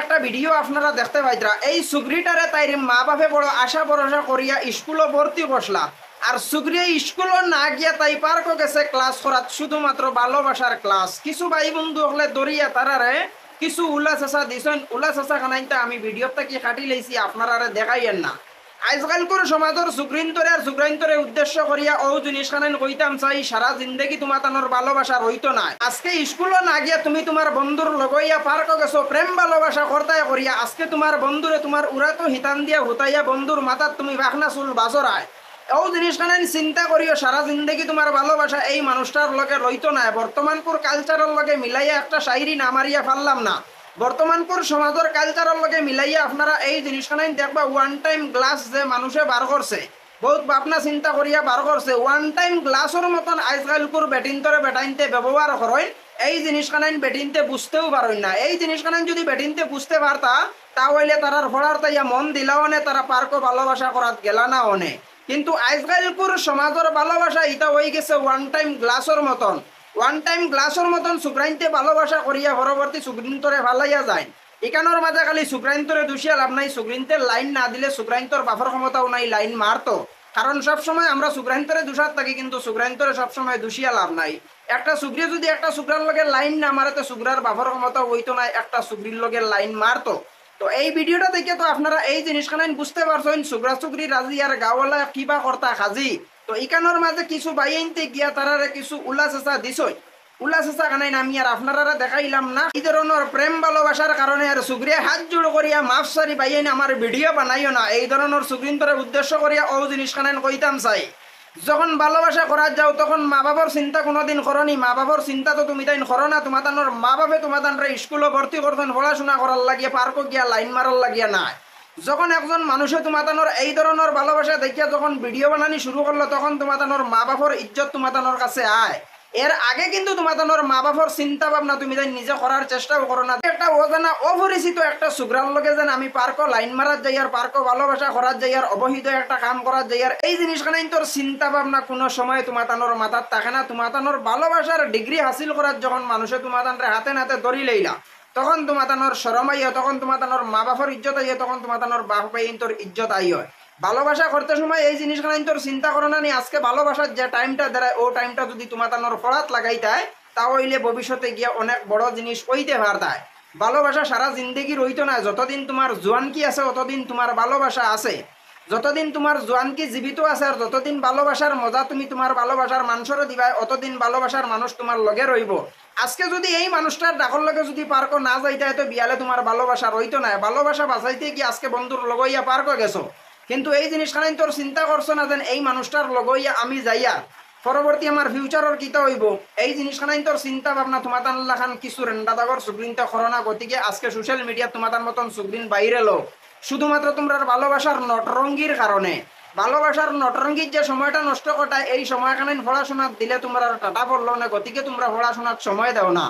একটা ভিডিও আপনারা দেখতে পাইতরা এই সুগ্রিটারে তাইর মা বাপে বড় আশা ভরসা করিয়া স্কুলে ভর্তি বসলা আর সুগ্রিয়া স্কুলও না গিয়া তাই পার্কও গেছে ক্লাস করাত শুধুমাত্র ভালোবাসার ক্লাস। কিছু ভাই বন্ধু হলে দরিয়া তারারে কিছু উল্লাস আসা দিছেন, উল্লাস আসা খানাইতে আমি ভিডিওটা কি কাটি লাইছি আপনারা দেখাইয়েন না। আজকালকার সমাজের সুগ্রিন্তরে আর সুগ্রান্তরে উদ্দেশ্য করিয়া ও জিনিস খানাইন কইতাম চাই সারা জিন্দগি তোমার ভালোবাসা রইতো না। আজকে স্কুলও না গিয়া তুমি তোমার বন্ধুর লগইয়া পার্ক গেছো প্রেম ভালোবাসা করতাই করিয়া আজকে তোমার বন্ধুরে তোমার উড়াতো হিতান দিয়া হুতাইয়া বন্ধুর মাথার তুমি বাখনা চুল বাজরায় ও জিনিস খানাইন চিন্তা করিও সারা জিন্দগি তোমার ভালোবাসা এই মানুষটার লগে রইতো না। বর্তমানপুর কালচারের লগে মিলাইয়া একটা শায়রি না মারিয়া পারলাম না। বর্তমানপুর সমাজের কালচারের লগে মিলাইয়া আপনারা এই জিনিসখানাই দেখবা ওয়ান টাইম গ্লাস যে মানুষে বার করছে বহুত ভাবনা চিন্তা করিয়া বার করছে ওয়ান টাইম গ্লাসের মতন আজকালকুর বেটিনতরে বেটাইনতে ব্যবহার করেন এই জিনিসখানাইন বেটিনতে বুঝতেও পারেন না। এই জিনিসখানাইন যদি বেটিনতে বুঝতে পারতা তাহলে তারার ফলার তাইয়া মন দিলাও নে তারা পার্কও ভালোবাসা করাত গেলা না অনে। কিন্তু আজকালকুর সমাজের ভালোবাসা ইটা হয়ে গেছে ওয়ান টাইম গ্লাসের মতন, ওয়ান টাইম গ্লাসের মতন সুগ্রাইনতে ভালোবাসা করিয়া পরবর্তী সুগ্রিন্তরে ভালাইয়া যায়। এখানোর মাঝে খালি সুগ্রাইন্তরে দুষিয়া লাভ নাই, সুগ্রিন্তের লাইন না দিলে সুগ্রাইন্তর বাফর ক্ষমতাও নাই লাইন মারতো। কারণ সবসময় আমরা সুগ্রাইন্তরে দুষার থাকি কিন্তু সুগ্রাইন্তরে সবসময় দুষিয়া লাভ নাই। একটা সুগ্রিয়ে যদি একটা সুগ্রার লগে লাইন না মারে তো সুগ্রার বাফর ক্ষমতা হইতো না, একটা সুগ্রির লগে লাইন মারতো। তো এই ভিডিওটা দেখে তো আপনারা এই জিনিসখানাই বুঝতে পারছেন সুগ্রা সুগ্রি রাজি আর গাওয়ালা কিবা কর্তা খাজি। তো ইকানোর মাঝে কিছু বাইনতে গিয়া তারারে কিছু উল্লাস আসা দিছই, উল্লাস আসা কানাই আমি আর আপনারা দেখাইলাম না। এই ধরনের প্রেম ভালোবাসার কারণে আর সুগ্রিয়া হাত জোড় করিয়া মাফ সারি বাইন আমার ভিডিও বানাইও না। এই ধরনের সুগ্রিন্তরে উদ্দেশ্য করিয়া ও জিনিসখানাই কইতাম চাই যখন ভালোবাসা করা যাও তখন মা বাবার চিন্তা কোনোদিন করনি, মা বাবার চিন্তা তো তুমি তাই করো না। তোমার মা বাপে তোমার স্কুলে ভর্তি করতেন পড়াশোনা করার লাগিয়ে পার্কও গিয়া লাইন মারার লাগিয়া নাই। যখন একজন মানুষে তোমার এই ধরনের ভালোবাসা দেখিয়া যখন ভিডিও বানানি শুরু করলো তখন তোমার মা বাপর ইজ্জত তোমার কাছে আয়। এর আগে কিন্তু তোমার মা বাপর চিন্তা ভাবনা তুমি তাই নিজে করার চেষ্টাও করো না। একটা অজানা অপরিচিত একটা সুগ্রার লগে যেন আমি পার্কও লাইন মারার যাই আর পার্কও ভালোবাসা করার যাই আর অবহিত একটা কাম করার যাই আর এই জিনিসখানে তোর চিন্তা ভাবনা কোনো সময় তোমার মাথার থাকে না। তোমার ভালোবাসার ডিগ্রি হাসিল করার যখন মানুষে তোমার হাতে নাতে ধরি লইলা তখন তোমার শরম আইয়, তখন তোমার মা বাপর ইজ্জত আইয়, তখন তোমার বাপ ভাইন তোর ইজ্জত আইয়। ভালোবাসা করতে সময় এই জিনিসখানে তোর চিন্তা করো না নি আজকে ভালোবাসার যে টাইমটা দেয় ও টাইমটা যদি তোমার ফলাত লাগাইতায় তাহলে ভবিষ্যতে গিয়ে অনেক বড় জিনিস হইতে পারতায়। ভালোবাসা সারা জিন্দগি রইতো না। যতদিন তোমার জোয়ানকি আছে ততদিন তোমার ভালোবাসা আছে, যতদিন তোমার জোয়ানকি জীবিত আছে আর যতদিন ভালোবাসার মজা তুমি তোমার ভালোবাসার মানুষেরও দিবা অতদিন ভালোবাসার মানুষ তোমার লগে রইব। আজকে যদি এই মানুষটার ডাকর লগে যদি পার্কও না যাইতে তো বিয়ালে তোমার ভালোবাসা রইতো না। ভালোবাসা বাঁচাইতে কি আজকে বন্ধুর লগইয়া পার্কও গেছো কিন্তু এই জিনিসখানে তোর চিন্তা করছো না যেন এই মানুষটার লগইয়া আমি যাইয়া পরবর্তী আমার ফিউচারের কিতা হইব। এই জিনিসখানে তোর চিন্তা ভাবনা তোমার খান কিছু রেন্ডাদাগর সুগ্রিনটা করোনা। গতিকে আজকে সোশ্যাল মিডিয়া তোমার মতন সুগ্রিন বাইরে লো শুধুমাত্র তোমরা ভালোবাসার নটরঙ্গির কারণে। ভালোবাসার নটরঙ্গির যে সময়টা নষ্ট কটায় এই সময়খানে পড়াশোনা দিলে তোমরা টাটা পড়লো না। গতিকে তোমরা পড়াশোনার সময় দাও না,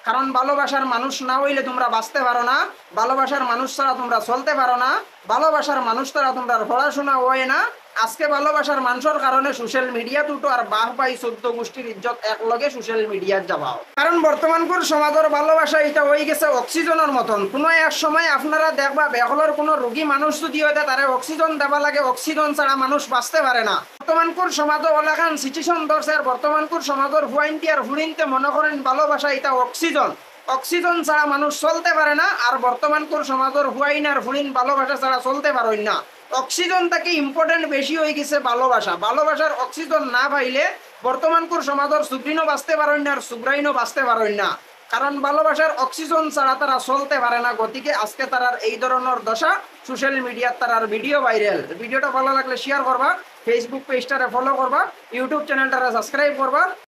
কারণ ভালোবাসার মানুষ না হইলে তোমরা বাঁচতে পারো না, ভালোবাসার মানুষ ছাড়া তোমরা চলতে পারো না, ভালোবাসার মানুষ ছাড়া তোমরা পড়াশোনা হয় না। আজকে ভালোবাসার মানুষের কারণে সোশ্যাল মিডিয়া দুটো আর বাহ বাই 14 গোষ্ঠীর ইজ্জত একলগে সোশ্যাল মিডিয়ার যাবাও। কারণ বর্তমানপুর সমাজের ভালোবাসা এটা হয়ে গেছে অক্সিজেনের মতন। কোনো এক সময় আপনারা দেখবা বেহলের কোনো রোগী মানুষ যদি হয় তারা অক্সিজেন দেওয়া লাগে, অক্সিজেন ছাড়া মানুষ বাঁচতে পারে না। বর্তমানপুর সমাজে ওলাখান সিচুয়েশন ধরছে আর বর্তমানপুর সমাজের হুয়াইনটি আর হুড়িনতে মনে করেন ভালোবাসা এটা অক্সিজেন, অক্সিজেন ছাড়া মানুষ চলতে পারে না। আর বর্তমানপুর সমাজের হুয়াইন আর হুড়িন ভালোবাসা ছাড়া চলতে পারেন না। অক্সিজেন থেকে ইম্পর্টেন্ট বেশি হয়ে গেছে ভালোবাসা। ভালোবাসার অক্সিজেন না পাইলে বর্তমানপুর সমাজের সুগ্রিনও বাঁচতে পারেন না আর সুগ্রাইনও বাঁচতে পারেন না, কারণ ভালোবাসার অক্সিজেন ছাড়া তারা চলতে পারে না। গতিকে আজকে তারার এই ধরনের দশা সোশ্যাল মিডিয়ার তারার ভিডিও ভাইরাল। ভিডিওটা ভালো লাগলে শেয়ার করবা, ফেসবুক পেজটারে ফলো করবা, ইউটিউব চ্যানেলটারে সাবস্ক্রাইব করবা।